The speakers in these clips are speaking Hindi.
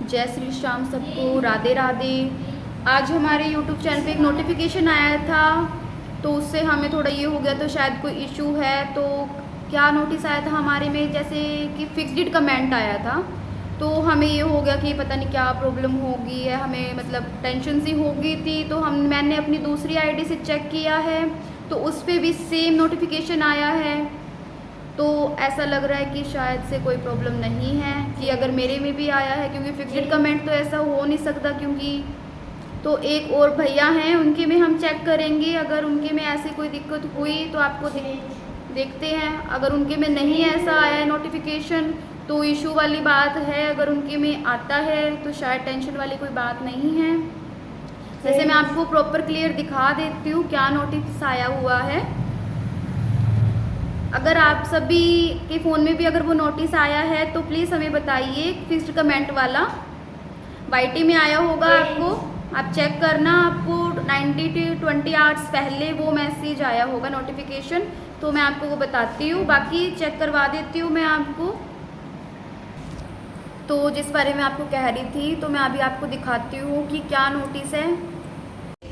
जय श्री श्याम सबको, राधे राधे। आज हमारे यूट्यूब चैनल पे एक नोटिफिकेशन आया था, तो उससे हमें थोड़ा ये हो गया, तो शायद कोई इशू है। तो क्या नोटिस आया था हमारे में, जैसे कि फिक्स्ड कमेंट आया था, तो हमें ये हो गया कि पता नहीं क्या प्रॉब्लम होगी है, हमें मतलब टेंशन सी हो गई थी। तो मैंने अपनी दूसरी आईडी से चेक किया है, तो उस पर भी सेम नोटिफिकेशन आया है। तो ऐसा लग रहा है कि शायद से कोई प्रॉब्लम नहीं है, कि अगर मेरे में भी आया है, क्योंकि फिक्स्ड कमेंट तो ऐसा हो नहीं सकता। क्योंकि तो एक और भैया हैं, उनके में हम चेक करेंगे, अगर उनके में ऐसी कोई दिक्कत हुई तो आपको देखते हैं। अगर उनके में नहीं ऐसा आया है नोटिफिकेशन तो इशू वाली बात है, अगर उनके में आता है तो शायद टेंशन वाली कोई बात नहीं है। जैसे मैं आपको प्रॉपर क्लियर दिखा देती हूँ क्या नोटिस आया हुआ है। अगर आप सभी के फ़ोन में भी अगर वो नोटिस आया है तो प्लीज़ हमें बताइए। फिक्स्ड कमेंट वाला वाईटी में आया होगा आपको, आप चेक करना। आपको 90 to 20 आवर्स पहले वो मैसेज आया होगा नोटिफिकेशन, तो मैं आपको वो बताती हूँ। बाकी चेक करवा देती हूँ मैं आपको। तो जिस बारे में आपको कह रही थी, तो मैं अभी आपको दिखाती हूँ कि क्या नोटिस है।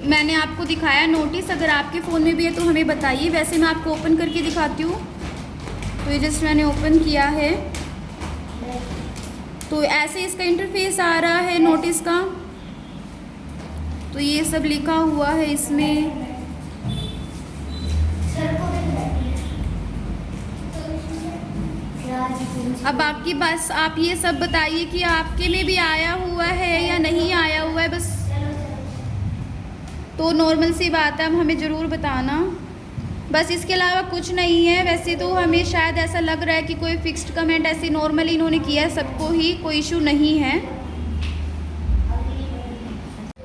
मैंने आपको दिखाया नोटिस, अगर आपके फ़ोन में भी है तो हमें बताइए। वैसे मैं आपको ओपन करके दिखाती हूँ। तो ये जस्ट मैंने ओपन किया है, तो ऐसे इसका इंटरफेस आ रहा है नोटिस का। तो ये सब लिखा हुआ है इसमें। अब बाकी बस आप ये सब बताइए कि आपके में भी आया हुआ है या नहीं आया हुआ है, बस। तो नॉर्मल सी बात है, अब हमें ज़रूर बताना, बस। इसके अलावा कुछ नहीं है। वैसे तो हमें शायद ऐसा लग रहा है कि कोई फिक्स्ड कमेंट ऐसे नॉर्मली इन्होंने किया है सबको ही, कोई इशू नहीं है।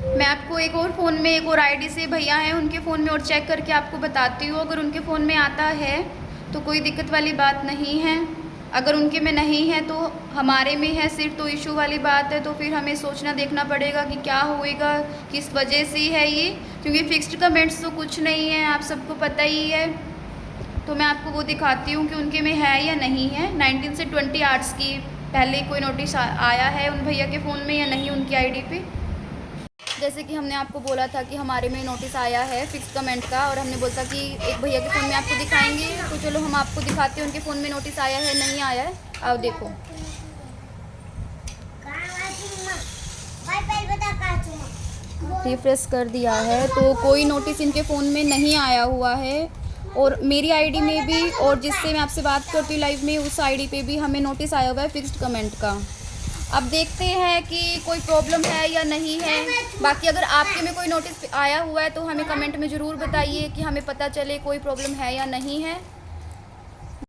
मैं आपको एक और फ़ोन में, एक और आईडी से भैया हैं, उनके फ़ोन में और चेक करके आपको बताती हूँ। अगर उनके फ़ोन में आता है तो कोई दिक्कत वाली बात नहीं है, अगर उनके में नहीं है तो हमारे में है सिर्फ, तो इशू वाली बात है। तो फिर हमें सोचना देखना पड़ेगा कि क्या होएगा, किस वजह से है ये। क्योंकि फिक्स्ड कमेंट्स तो कुछ नहीं है, आप सबको पता ही है। तो मैं आपको वो दिखाती हूँ कि उनके में है या नहीं है। 19 से 20 आवर्स की पहले कोई नोटिस आया है उन भैया के फ़ोन में या नहीं उनकी आईडी पे। जैसे कि हमने आपको बोला था कि हमारे में नोटिस आया है फिक्स कमेंट का, और हमने बोला था कि एक भैया के फ़ोन में आपको दिखाएंगे। तो चलो हम आपको दिखाते हैं उनके फ़ोन में नोटिस आया है नहीं आया है। आओ देखो। रिफ्रेश कर दिया है तो कोई नोटिस इनके फ़ोन में नहीं आया हुआ है। और मेरी आईडी में भी, और जिससे मैं आपसे बात करती हूँ लाइव में, उस आईडी पे भी हमें नोटिस आया हुआ है फिक्स्ड कमेंट का। अब देखते हैं कि कोई प्रॉब्लम है या नहीं है। बाकी अगर आपके में कोई नोटिस आया हुआ है तो हमें कमेंट में ज़रूर बताइए कि हमें पता चले कोई प्रॉब्लम है या नहीं है।